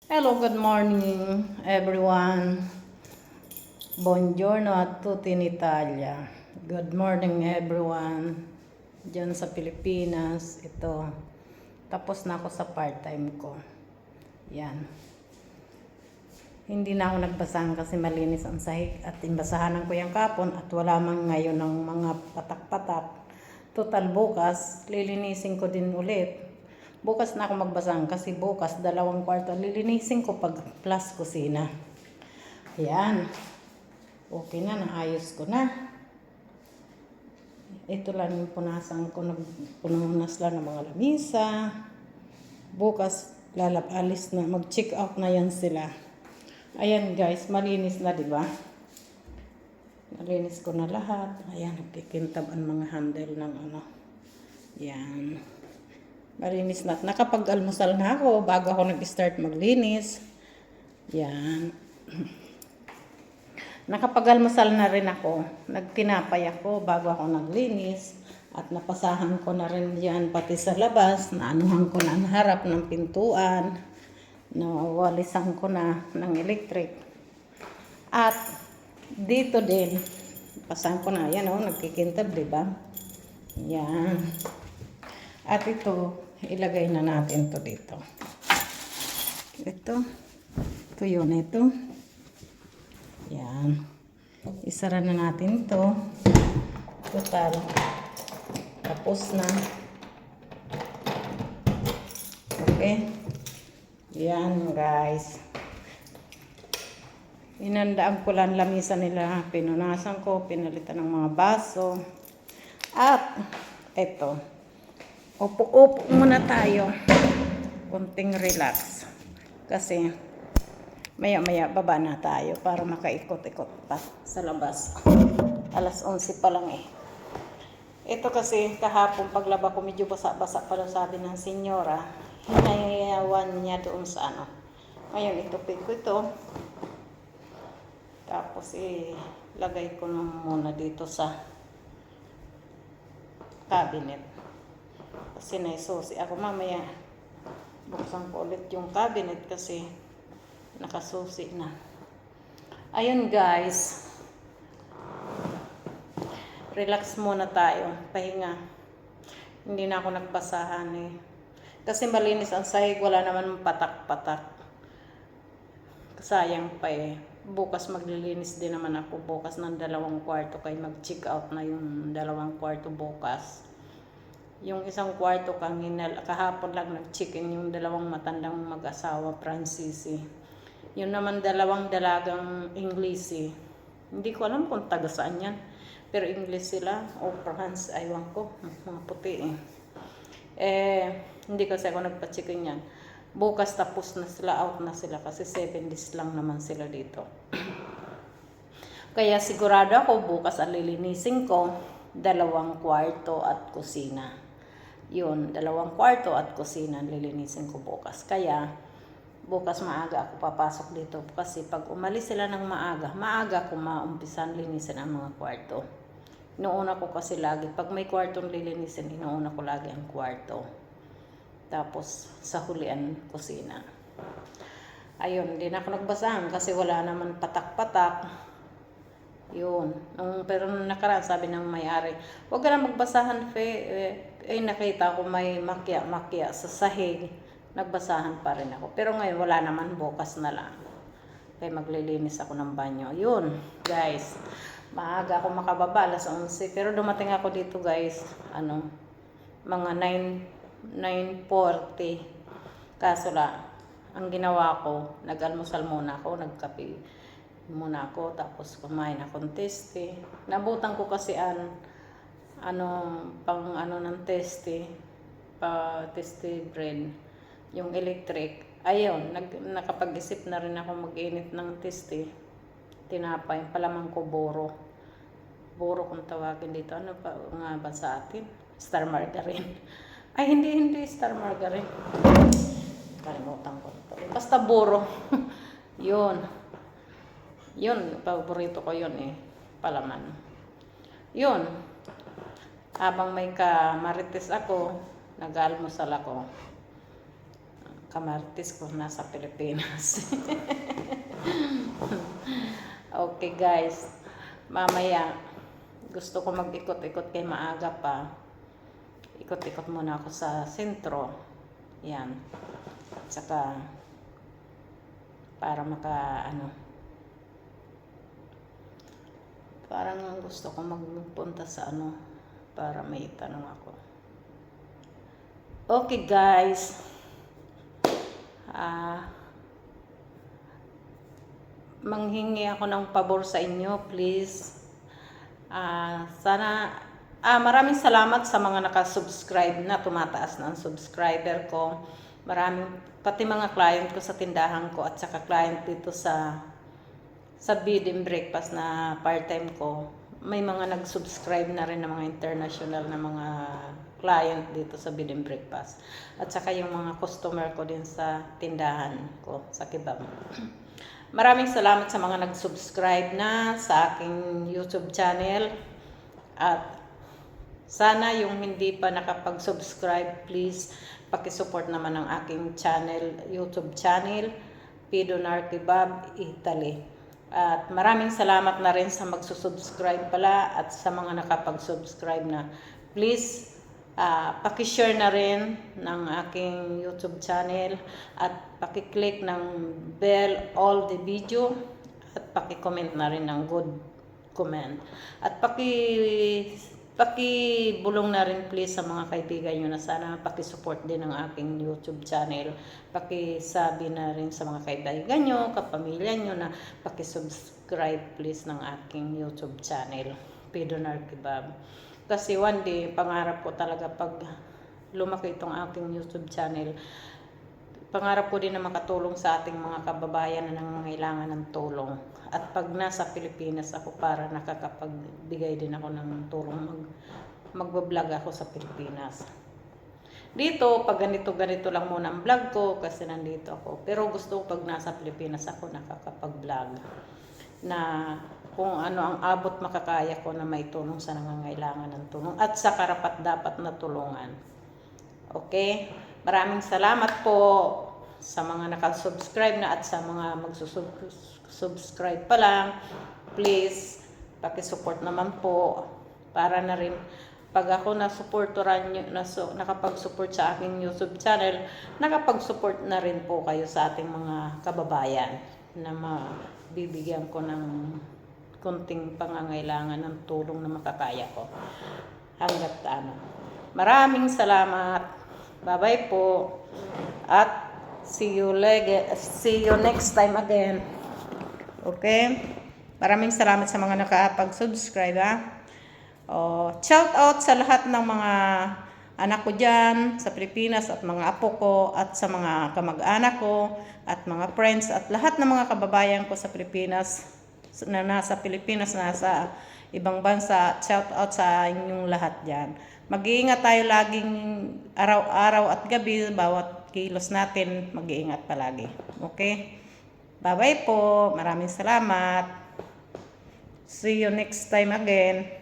Hello, good morning everyone. Buongiorno a tutti in Italia. Good morning everyone. Diyan sa Pilipinas, ito. Tapos na ako sa part-time ko. Yan. Hindi na ako nagbasahan kasi malinis ang sahig at inbasahanan ko yung kapon at wala man ngayon ng mga patak-patak. Total bukas, lilinisin ko din ulit. Bukas na ako magbasahan kasi bukas 2 kwarto lilinisin ko pag plus kusina. Ayan. Okay na, naayos ko na. Ito lang yung punasan ko. Punas lang ng mga lamisa. Bukas alis na. Mag-check out na yan sila. Ayan guys, malinis na, di ba? Malinis ko na lahat. Ayan, nagkikintab ang mga handle ng ano. Yan. Malinis na. Nakapag-almusal na ako bago ako nag-start maglinis. Yan. Nakapag-almusal na rin ako. Nagtinapay ako bago ako naglinis. At napasahan ko na rin yan pati sa labas. Naanuhan ko na ang harap ng pintuan. Nawalisan ko na ng electric. At dito din. Pasahan ko na. Yan o, nagkikintab, diba? Yan. At ito, ilagay na natin to dito. Ito yun, ito. Yan. Isara na natin to. Total. Tapos na. Okay. Yan, guys. Inandaan ko lang lamisa nila. Pinunasan ko. Pinalitan ng mga baso. At, ito. Upo-upo muna tayo. Kunting relax. Kasi, maya-maya baba na tayo para makaikot-ikot pa sa labas. Alas 11 pa lang eh. Ito kasi kahapon paglaba ko medyo basa-basa pala sabi ng senyora. Hinayawan niya doon sa ano. Ngayon itupid ko ito. Tapos lagay ko muna dito sa cabinet. Kasi naisusi ako mamaya. Buksan ko ulit yung cabinet kasi nakasusi na. Ayun guys. Relax muna tayo. Pahinga. Hindi na ako nagbasahan eh. Kasi malinis ang sahig. Wala naman patak-patak. Sayang pa eh. Bukas maglilinis din naman ako. Bukas ng 2 kwarto. Kaya mag-check out na yung 2 kwarto bukas. Yung 1 kwarto kahapon lang nag-check-in yung 2 matandang mag-asawa Francis eh. Yun naman 2 dalagang English eh. Hindi ko alam kung taga saan yan. Pero English sila o France, aywan ko. Mga puti eh. Hindi kasi ako nagpa-check-in yan. Bukas tapos na sila, out na sila kasi 7 days lang naman sila dito. Kaya sigurado ako bukas alilinisin ko 2 kwarto at kusina. Yun, 2 kwarto at kusina lilinisin ko bukas. Kaya, bukas maaga ako papasok dito. Kasi pag umalis sila ng maaga ko maumpisan linisin ang mga kwarto. Inuuna ko kasi lagi, pag may kwartong lilinisin, inuuna ko lagi ang kwarto. Tapos, sa hulian, kusina. Ayun, hindi na ako nagbasahan kasi wala naman patak-patak. Yun. Pero nung nakaraan, sabi ng may-ari, huwag ka na magbasahan, nakita ko may makya sa sahig. Nagbasahan pa rin ako. Pero ngayon, wala naman. Bukas na lang. Kaya maglilinis ako ng banyo. Yun, guys. Maaga ako makababa, alas 11. Pero dumating ako dito, guys. Mga 9:40. Kaso ang ginawa ko, nag-almusal muna ako, nagkape muna ako, tapos kumain akong testi. Nabutan ko kasi ng testi, testi bread, yung electric. Ayun, nakapag-isip na rin ako mag-init ng testi. Tinapay, palamang ko buro. Buro kung tawagin dito. Ano pa nga ba sa atin? Star margarine. Ay, hindi star margarine. Kalimutan ko ito. Basta buro. Yun. Yun, paborito ko yun eh. Palaman. Yun. Habang may marites ako, nag-almusal ako. kamartis ko nasa Pilipinas. Okay guys, mamaya gusto ko mag-ikot-ikot kay maaga pa. Ikot-ikot muna ako sa sentro. Yan. At saka para parang gusto ko magpunta sa para may itanong ako. Okay guys. Manghingi ako ng pabor sa inyo, please. Sana maraming salamat sa mga nakasubscribe na, tumataas na ang subscriber ko. Pati mga client ko sa tindahan ko at saka client dito sa bed and breakfast na part-time ko. May mga nag-subscribe na rin ng mga international na mga client dito sa bed and breakfast. At saka yung mga customer ko din sa tindahan ko sa kebab. Maraming salamat sa mga nag-subscribe na sa aking YouTube channel. At sana yung hindi pa nakapag-subscribe, please paki-support naman ang aking YouTube channel, Pidonar Kebab Italy. At maraming salamat na rin sa magsusubscribe pala at sa mga nakapag-subscribe na. Please, paki-share na rin ng aking YouTube channel at paki-click ng bell all the video at paki-comment na rin ng good comment. At paki-bulong na rin please sa mga kaibigan nyo na sana paki-support din ng aking YouTube channel. Paki-sabi na rin sa mga kaibigan nyo, kapamilya nyo na paki-subscribe please ng aking YouTube channel, Pidonar Kebab. Kasi one day, pangarap ko talaga pag lumaki itong aking YouTube channel, pangarap ko din na makatulong sa ating mga kababayan na nangangailangan ng tulong. At pag nasa Pilipinas ako, para nakakapagbigay din ako ng tulong, magbablog ako sa Pilipinas. Dito, pag ganito lang muna ang vlog ko kasi nandito ako. Pero gusto ko pag nasa Pilipinas ako nakakapag-vlog na kung ano ang abot makakaya ko na may tulong sa nangangailangan ng tulong at sa karapat-dapat na tulungan. Okay? Maraming salamat po sa mga nakasubscribe na at sa mga magsusubscribe pa lang. Please, paki-support naman po para na rin pag ako nakapag-support sa aking YouTube channel, nakapag-support na rin po kayo sa ating mga kababayan na mabibigyan ko ng kunting pangangailangan ng tulong na makakaya ko. Hanggat Maraming salamat. Bye-bye po. At see you next time again. Okay? Maraming salamat sa mga nakapag-subscribe. Shout out sa lahat ng mga anak ko dyan sa Pilipinas at mga apo ko at sa mga kamag-anak ko at mga friends at lahat ng mga kababayan ko sa Pilipinas na nasa Pilipinas, nasa ibang bansa. Shout out sa inyong lahat dyan. Mag-iingat tayo laging araw-araw at gabi, bawat kilos natin, mag-iingat palagi. Okay? Bye-bye po. Maraming salamat. See you next time again.